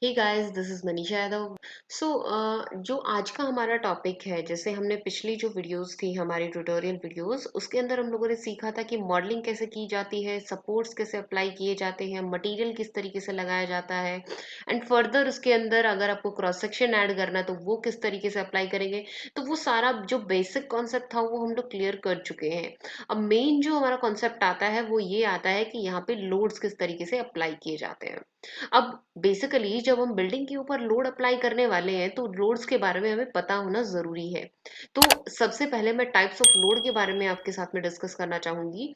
Hey guys, this is Manisha Yadav. So जो आज का हमारा टॉपिक है, जैसे हमने पिछली जो वीडियोस थी हमारी ट्यूटोरियल वीडियोस, उसके अंदर हम लोगों ने सीखा था कि मॉडलिंग कैसे की जाती है, सपोर्ट्स कैसे अप्लाई किए जाते हैं, मटेरियल किस तरीके से लगाया जाता है, एंड फर्दर उसके अंदर अगर आपको क्रॉस सेक्शन ऐड करना है तो वो किस तरीके से अप्लाई करेंगे। तो वो सारा जो बेसिक कॉन्सेप्ट था वो हम लोग क्लियर कर चुके हैं। अब मेन जो हमारा कॉन्सेप्ट आता है वो ये आता है कि यहाँ पे लोड्स किस तरीके से अप्लाई किए जाते हैं। अब बेसिकली जब हम बिल्डिंग के ऊपर लोड अप्लाई करने वाले हैं तो लोड्स के बारे में हमें पता होना जरूरी है। तो सबसे पहले मैं टाइप्स ऑफ लोड के बारे में आपके साथ में डिस्कस करना चाहूंगी।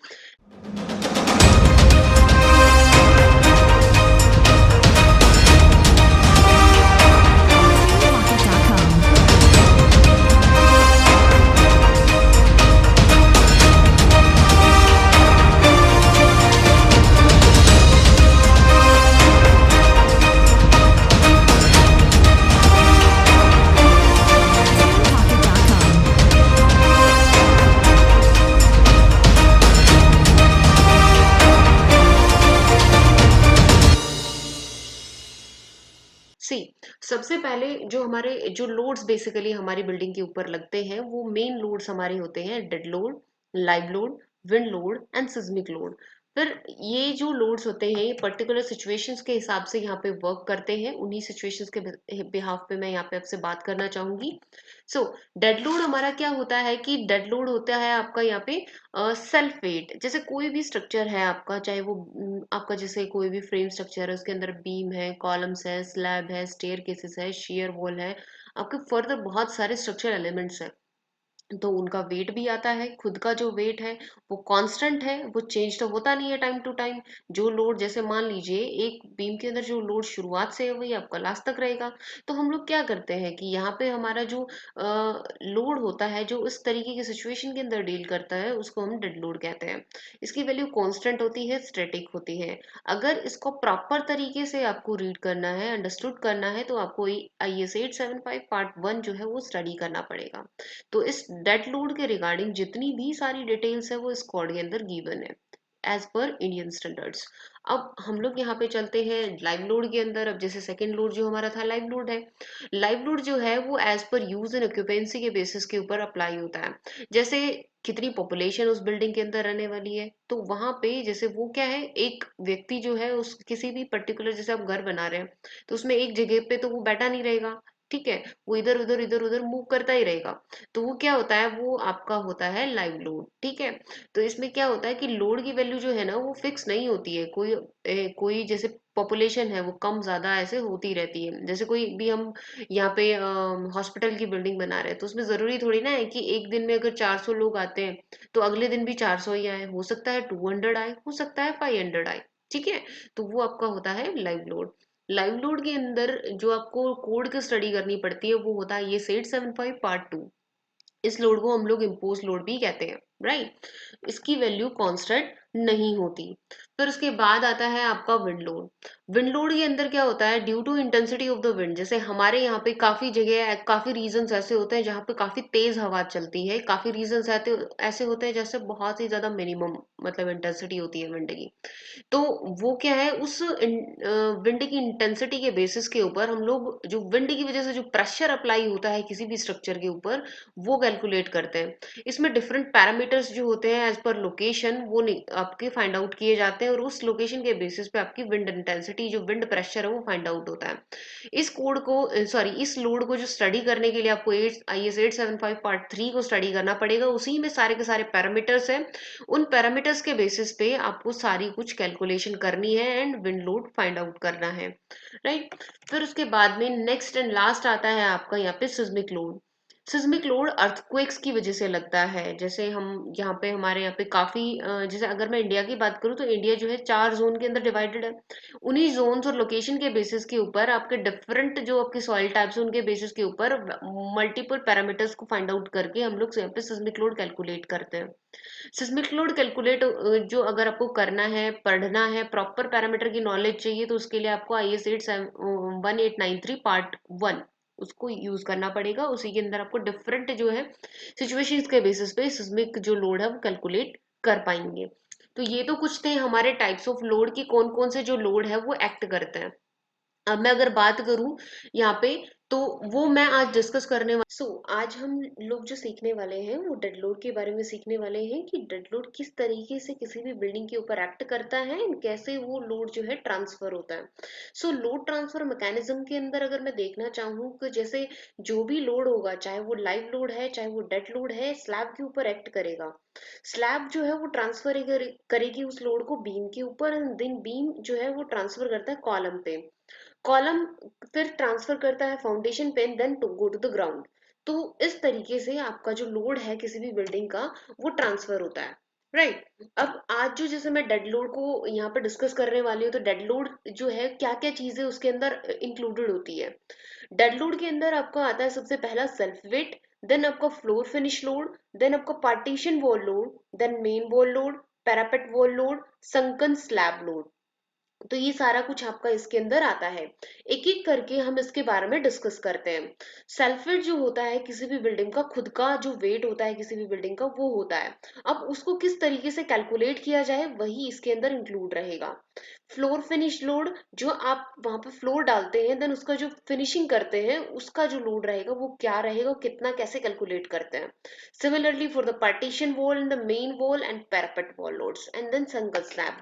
सी सबसे पहले जो हमारे जो लोड्स बेसिकली हमारी बिल्डिंग के ऊपर लगते हैं वो मेन लोड्स हमारे होते हैं dead load, live load, wind load and seismic load. फिर ये जो लोड्स होते हैं ये पर्टिकुलर सिचुएशंस के हिसाब से यहाँ पे वर्क करते हैं। उन्हीं सिचुएशंस के बिहाफ पे मैं यहाँ पे आपसे बात करना चाहूंगी। सो डेड लोड हमारा क्या होता है कि डेड लोड होता है आपका यहाँ पे सेल्फ वेट। जैसे कोई भी स्ट्रक्चर है आपका, चाहे वो आपका जैसे कोई भी फ्रेम स्ट्रक्चर है, उसके अंदर बीम है, कॉलम्स है, स्लैब है, स्टेयर केसेस है, शेयर वॉल है, आपके फर्दर बहुत सारे स्ट्रक्चर एलिमेंट्स हैं। तो उनका वेट भी आता है। खुद का जो वेट है वो कांस्टेंट है, वो चेंज तो होता नहीं है टाइम टू टाइम। जो लोड जैसे मान लीजिए एक बीम के अंदर जो लोड शुरुआत से है वही आपका लास्ट तक रहेगा। तो हम लोग क्या करते हैं कि यहाँ पे हमारा जो लोड होता है जो इस तरीके की सिचुएशन के अंदर डील करता है उसको हम डेड लोड कहते हैं। इसकी वैल्यू कांस्टेंट होती है, स्टैटिक होती है। अगर इसको प्रॉपर तरीके से आपको रीड करना है, अंडरस्टूड करना है, तो आपको IS 875 पार्ट 1 जो है वो स्टडी करना पड़ेगा। तो इस डेड लोड के रिगार्डिंग जितनी भी सारी डिटेल्स है वो इस कोड के अंदर गिवन है एज पर इंडियन स्टैंडर्ड्स। अब हम लोग यहाँ पे चलते हैं लाइव लोड के अंदर। अब जैसे सेकंड लोड जो हमारा था लाइव लोड है। लाइव लोड जो है वो as per use and occupancy के बेसिस के ऊपर अप्लाई होता है। जैसे कितनी पॉपुलेशन उस बिल्डिंग के अंदर रहने वाली है, तो वहां पे जैसे वो क्या है, एक व्यक्ति जो है उस किसी भी पर्टिकुलर, जैसे आप घर बना रहे हैं तो उसमें एक जगह पे तो वो बैठा नहीं रहेगा। ठीक है, वो इधर उधर मूव करता ही रहेगा। तो वो क्या होता है, वो आपका होता है लाइव लोड। ठीक है, तो इसमें क्या होता है कि लोड की वैल्यू जो है ना वो फिक्स नहीं होती है। कोई जैसे पॉपुलेशन है वो कम ज्यादा ऐसे होती रहती है। जैसे कोई भी हम यहाँ पे हॉस्पिटल की बिल्डिंग बना रहे हैं तो उसमें जरूरी थोड़ी ना है कि एक दिन में अगर 400 लोग आते हैं तो अगले दिन भी 400 ही आए। हो सकता है 200 आए, हो सकता है 500 आए। ठीक है, तो वो आपका होता है लाइव लोड। लाइव लोड के अंदर जो आपको कोड की स्टडी करनी पड़ती है वो होता है ये 875 पार्ट 2। इस लोड को हम लोग इम्पोज लोड भी कहते हैं, राइट। इसकी वैल्यू कांस्टेंट नहीं होती। फिर उसके बाद आता है आपका विंड लोड। विंड लोड के अंदर क्या होता है, due to intensity of the wind. जैसे हमारे यहाँ पे काफी जगह, काफी रीजन ऐसे होते हैं जहाँ पे काफी तेज हवा चलती है, काफी रीजन ऐसे होते हैं जैसे बहुत ही ज्यादा मिनिमम मतलब इंटेंसिटी होती है विंड की। तो वो क्या है, उस विंड की इंटेंसिटी के बेसिस के ऊपर हम लोग जो विंड की वजह से जो प्रेशर अप्लाई होता है किसी भी स्ट्रक्चर के ऊपर वो कैलकुलेट करते हैं। इसमें डिफरेंट पैरामीटर्स जो होते हैं एज पर लोकेशन वो आपके फाइंड आउट किए जाते हैं, और उस लोकेशन के बेसिस पे आपकी विंड इंटेंसिटी जो विंड प्रेशर है वो फाइंड आउट होता है। इस कोड को सॉरी इस लोड को जो स्टडी करने के लिए आपको IS 875 पार्ट 3 को स्टडी करना पड़ेगा। उसी में सारे के सारे पैरामीटर्स हैं। उन पैरामीटर्स के बेसिस पे आपको सारी कुछ कैलकुलेशन करनी है and wind load find out करना है, राइट। फिर उसके बाद में नेक्स्ट एंड लास्ट आता है आपका यहाँ पे seismic load. Seismic load earthquakes की वजह से लगता है। जैसे हम यहाँ पे हमारे यहाँ पे काफी जैसे अगर मैं इंडिया की बात करूँ तो इंडिया जो है 4 जोन के अंदर डिवाइडेड है। उन्हीं जोन्स और लोकेशन के बेसिस के ऊपर आपके डिफरेंट जो आपके सॉइल टाइप्स है उनके बेसिस के ऊपर मल्टीपल पैरामीटर्स को फाइंड आउट करके हम लोग यहाँ पे सिस्मिक लोड कैलकुलेट करते हैं। सिस्मिक लोड कैलकुलेट जो अगर आपको करना है, पढ़ना है, प्रॉपर पैरामीटर की नॉलेज चाहिए तो उसके लिए आपको IS 1893 पार्ट 1 उसको यूज करना पड़ेगा। उसी के अंदर आपको डिफरेंट जो है सिचुएशंस के बेसिस पे सिस्मिक जो लोड है वो कैलकुलेट कर पाएंगे। तो ये तो कुछ थे हमारे टाइप्स ऑफ लोड की, कौन कौन से जो लोड है वो एक्ट करते हैं। अब मैं अगर बात करूं यहाँ पे, तो वो मैं आज डिस्कस करने आज हम लोग जो सीखने वाले हैं वो डेड लोड के बारे में सीखने वाले हैं कि डेड लोड किस तरीके से किसी भी बिल्डिंग के ऊपर एक्ट करता है एंड कैसे वो लोड जो है ट्रांसफर होता है। लोड ट्रांसफर मैकेनिज्म के अंदर अगर मैं देखना चाहूँ कि जैसे जो भी लोड होगा, चाहे वो लाइव लोड है चाहे वो डेड लोड है, स्लैब के ऊपर एक्ट करेगा। स्लैब जो है वो ट्रांसफर करेगी उस लोड को बीम के ऊपर, एंड देन बीम जो है वो ट्रांसफर करता है कॉलम पे। कॉलम फिर ट्रांसफर करता है फाउंडेशन पे, then to go to the ground. तो इस तरीके से आपका जो लोड है किसी भी बिल्डिंग का, वो ट्रांसफर होता है, राइट। अब आज जो जैसे मैं डेड लोड को यहाँ पे डिस्कस करने वाली हूँ, तो डेड लोड जो है क्या क्या चीजें उसके अंदर इंक्लूडेड होती है। डेड लोड के अंदर आपका आता है सबसे पहला सेल्फ वेट, देन आपका फ्लोर फिनिश लोड, देन आपका partition wall load, then main wall load, parapet wall load, sunken slab load. तो ये सारा कुछ आपका इसके अंदर आता है। एक एक करके हम इसके बारे में डिस्कस करते हैं। सेल्फ वेट जो होता है किसी भी बिल्डिंग का, खुद का जो वेट होता है किसी भी बिल्डिंग का, वो होता है। अब उसको किस तरीके से कैलकुलेट किया जाए वही इसके अंदर इंक्लूड रहेगा। फ्लोर फिनिश लोड, जो आप वहां पे फ्लोर डालते हैं देन उसका जो फिनिशिंग करते हैं उसका जो लोड रहेगा वो क्या रहेगा, कितना कैसे कैलकुलेट करते हैं। Similarly for the partition wall and the main wall and parapet wall loads and then single slab.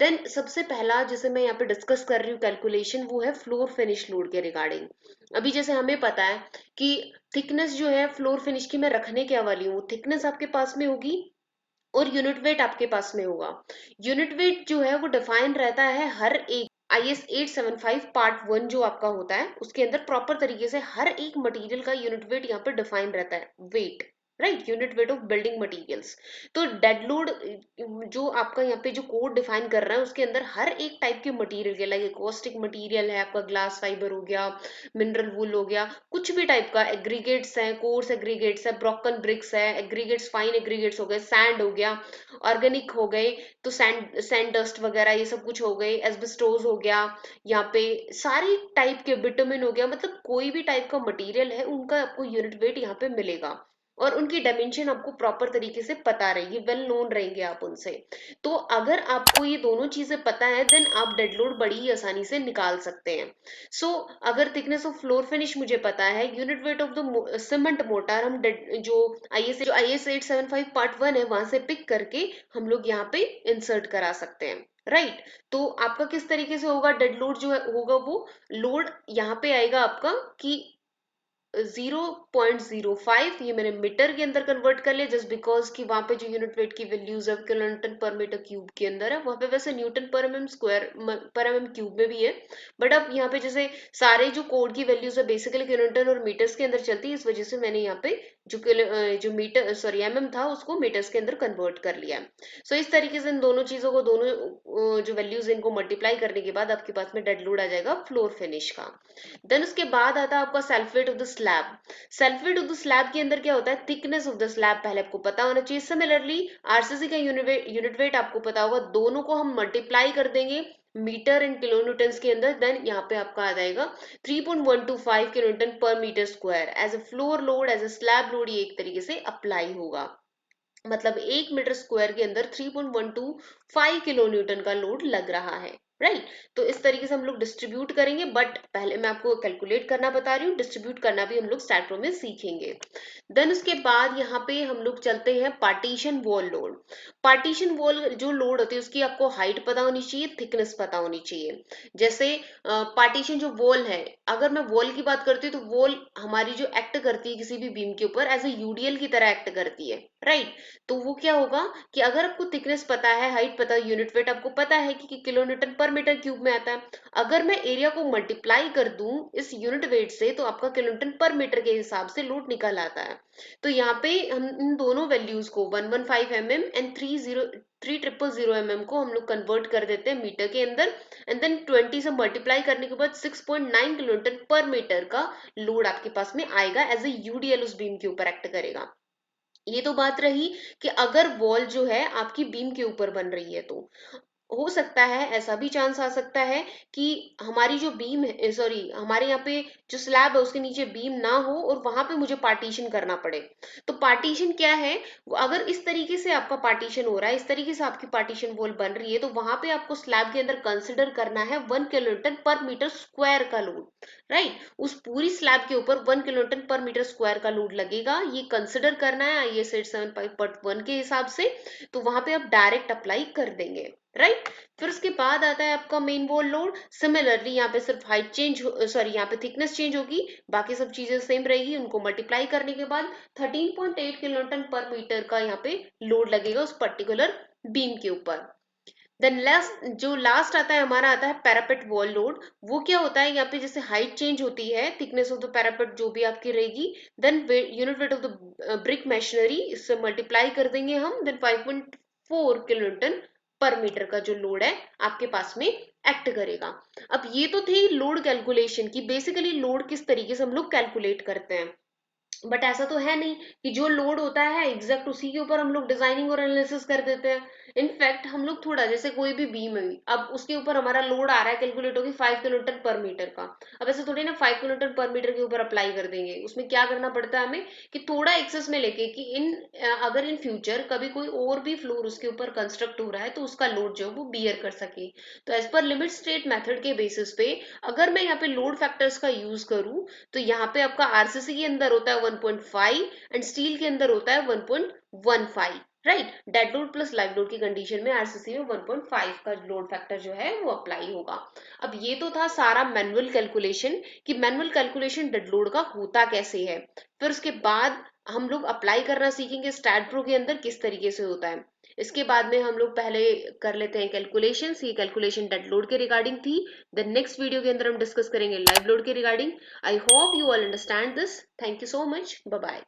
Then सबसे पहला जिसे मैं यहाँ पे डिस्कस कर रही हूँ कैलकुलेशन, वो है फ्लोर फिनिश लोड के रिगार्डिंग। अभी जैसे हमें पता है कि थिकनेस जो है फ्लोर फिनिश की मैं रखने क्या वाली हूँ, थिकनेस आपके पास में होगी और यूनिट वेट आपके पास में होगा। यूनिट वेट जो है वो डिफाइन रहता है हर एक IS 875 पार्ट 1 जो आपका होता है उसके अंदर प्रॉपर तरीके से हर एक मटेरियल का यूनिट वेट यहाँ पे डिफाइन रहता है, weight, right, unit weight of building materials. तो डेड लोड जो आपका यहाँ पे जो कोड डिफाइन कर रहा है उसके अंदर हर एक टाइप के मटेरियल के, लाइक कॉस्टिक मटेरियल है आपका, ग्लास फाइबर हो गया, मिनरल वूल हो गया, कुछ भी टाइप का एग्रीगेट्स है, कोर्स एग्रीगेट्स है, ब्रोकन ब्रिक्स है, एग्रीगेट्स फाइन एग्रीगेट्स हो गए, सैंड हो गया, ऑर्गेनिक हो गए, तो सैंड सैंड डस्ट वगैरह ये सब कुछ हो गए, एस्बेस्टोस हो गया, यहाँ पे सारी टाइप के बिटुमिन हो गया, मतलब कोई भी टाइप का मटेरियल है उनका आपको यूनिट वेट यहाँ पे मिलेगा। और उनकी डायमेंशन आपको प्रॉपर तरीके से पता रहेगी, वेल नोन रहेंगे आप उनसे। तो अगर आपको ये दोनों चीजें पता है देन आप डेड लोड बड़ी ही आसानी से निकाल सकते हैं। अगर थिकनेस ऑफ फ्लोर फिनिश मुझे पता है, unit weight of the cement motor हम जो IS 875 पार्ट 1 है वहां से पिक करके हम लोग यहाँ पे इंसर्ट करा सकते हैं, राइट। तो आपका किस तरीके से होगा डेड लोड जो होगा, वो लोड यहाँ पे आएगा आपका कि 0.05, ये मैंने मीटर के अंदर कन्वर्ट कर लिया जस्ट बिकॉज कि वहां पे जो यूनिट वेट की वैल्यूज है kilo newton per metre cube के अंदर है, वहां पे वैसे न्यूटन पर एमएम स्क्वायर पर एमएम क्यूब में भी है। बट अब यहाँ पे जैसे सारे जो कोड की वैल्यूज है बेसिकली किलो न्यूटन और मीटर्स के अंदर चलती है, इस वजह से मैंने यहाँ पे जो मीटर सॉरी एमएम था उसको मीटर्स के अंदर कन्वर्ट कर लिया। इस तरीके से इन दोनों चीजों को, दोनों जो वैल्यूज इनको मल्टीप्लाई करने के बाद आपके पास में डेड लोड आ जाएगा फ्लोर फिनिश का। देन उसके बाद आता है आपका self weight of the slab. Self weight of the slab के अंदर क्या होता है, थिकनेस ऑफ द स्लैब पहले आपको पता होना चाहिए। सिमिलरली आरसीसी का यूनिट वेट आपको पता होगा, दोनों को हम मल्टीप्लाई कर देंगे मीटर एंड किलो न्यूटन के अंदर, देन यहाँ पे आपका आ जाएगा 3.125 kilo newton per metre square as a floor load, as a slab load, ये एक तरीके से अप्लाई होगा। मतलब 1 मीटर स्क्वायर के अंदर 3.125 किलो न्यूटन का लोड लग रहा है, राइट। तो इस तरीके से हम लोग डिस्ट्रीब्यूट करेंगे, बट पहले मैं आपको कैलकुलेट करना बता रही हूँ, डिस्ट्रीब्यूट करना भी हम लोग स्टैट्रो में सीखेंगे। देन उसके बाद यहाँ पे हम लोग चलते हैं partition wall load. Partition wall जो लोड होती है उसकी आपको हाइट पता होनी चाहिए, थिकनेस पता होनी चाहिए। जैसे पार्टीशन जो वॉल है, अगर मैं वॉल की बात करती हूँ तो वॉल हमारी जो एक्ट करती है किसी भी बीम के ऊपर एज ए यूडीएल की तरह एक्ट करती है, राइट। तो वो क्या होगा कि अगर आपको थिकनेस पता है, हाइट पता है, यूनिट वेट आपको पता है कि kilo newton per metre cube में आता है, अगर मैं एरिया को मल्टीप्लाई कर दूं इस यूनिट वेट से तो आपका किलो न्यूटन पर मीटर के हिसाब से लोड निकल आता है। तो यहाँ पे हम इन दोनों वैल्यूज को 115 mm एंड 30 mm को हम लोग कन्वर्ट कर देते हैं मीटर के अंदर, एंड देन 20 से मल्टीप्लाई करने के बाद 6.9 किलो न्यूटन पर मीटर का लोड आपके पास में आएगा, एज ए यूडीएल उस बीम के ऊपर एक्ट करेगा। ये तो बात रही कि अगर वॉल जो है आपकी बीम के ऊपर बन रही है तो। हो सकता है, ऐसा भी चांस आ सकता है कि हमारी जो बीम है, सॉरी, हमारे यहाँ पे जो स्लैब है उसके नीचे बीम ना हो और वहां पे मुझे पार्टीशन करना पड़े। तो पार्टीशन क्या है, अगर इस तरीके से आपका पार्टीशन हो रहा है, इस तरीके से आपकी पार्टीशन वॉल बन रही है, तो वहां पे आपको स्लैब के अंदर कंसिडर करना है 1 किलोन्यूटन पर मीटर स्क्वायर का लोड। राइट, उस पूरी स्लैब के ऊपर 1 किलोन्यूटन पर मीटर स्क्वायर का लोड लगेगा, ये कंसिडर करना है IS 875.1 के हिसाब से। तो वहां पे आप डायरेक्ट अप्लाई कर देंगे। राइट, फिर उसके बाद आता है आपका मेन वॉल लोड। सिमिलरली यहाँ पे सिर्फ हाइट चेंज, सॉरी, यहाँ पे थिकनेस चेंज होगी, बाकी सब चीजें सेम रहेगी। उनको मल्टीप्लाई करने के बाद 13.8 किलोन्यूटन पर मीटर का यहाँ पे लोड लगेगा उस पर्टिकुलर बीम के ऊपर। देन लास्ट, जो लास्ट आता है हमारा, आता है पैरापेट वॉल लोड। वो क्या होता है, यहाँ पे जैसे हाइट चेंज होती है, थिकनेस ऑफ द पैरापेट जो भी आपकी रहेगी, then unit weight of the brick machinery, इससे मल्टीप्लाई कर देंगे हम, देन 5.4 किलोन्यूटन पर मीटर का जो लोड है आपके पास में एक्ट करेगा। अब ये तो थी लोड कैलकुलेशन की, बेसिकली लोड किस तरीके से हम लोग कैलकुलेट करते हैं। बट ऐसा तो है नहीं कि जो लोड होता है एग्जैक्ट उसी के ऊपर हम लोग डिजाइनिंग और एनालिसिस कर देते हैं। इनफैक्ट हम लोग थोड़ा, जैसे कोई भी बीम है, अब उसके ऊपर हमारा लोड आ रहा है, कैलकुलेट होगी 5 किलोमीटर पर मीटर का। अब ऐसे थोड़ी ना 5 किलोमीटर पर मीटर के ऊपर अप्लाई कर देंगे, उसमें क्या करना पड़ता है हमें कि थोड़ा एक्सेस में लेके कि अगर इन फ्यूचर कभी कोई और भी फ्लोर उसके ऊपर कंस्ट्रक्ट हो रहा है तो उसका लोड जो है वो बियर कर सके। तो as per limit state method के बेसिस पे अगर मैं यहाँ पे लोड फैक्टर्स का यूज करूँ, तो यहाँ पे आपका आरसीसी के अंदर होता है 1.5 एंड स्टील के अंदर होता है 1.15। Right, dead load plus live load की कंडीशन में आरसीसी में 1.5 का लोड फैक्टर जो है वो अप्लाई होगा। अब ये तो था सारा मैनुअल कैलकुलेशन, कि मैनुअल कैलकुलेशन डेड लोड का होता कैसे है। फिर उसके बाद हम लोग अप्लाई करना सीखेंगे स्टैट प्रो के अंदर किस तरीके से होता है। इसके बाद में हम लोग पहले कर लेते हैं कैलकुलेशन। ये कैलकुलेशन डेड लोड के रिगार्डिंग थी। द नेक्स्ट वीडियो के अंदर हम डिस्कस करेंगे लाइव लोड के regarding. I hope you all understand this. Thank you so much, bye bye.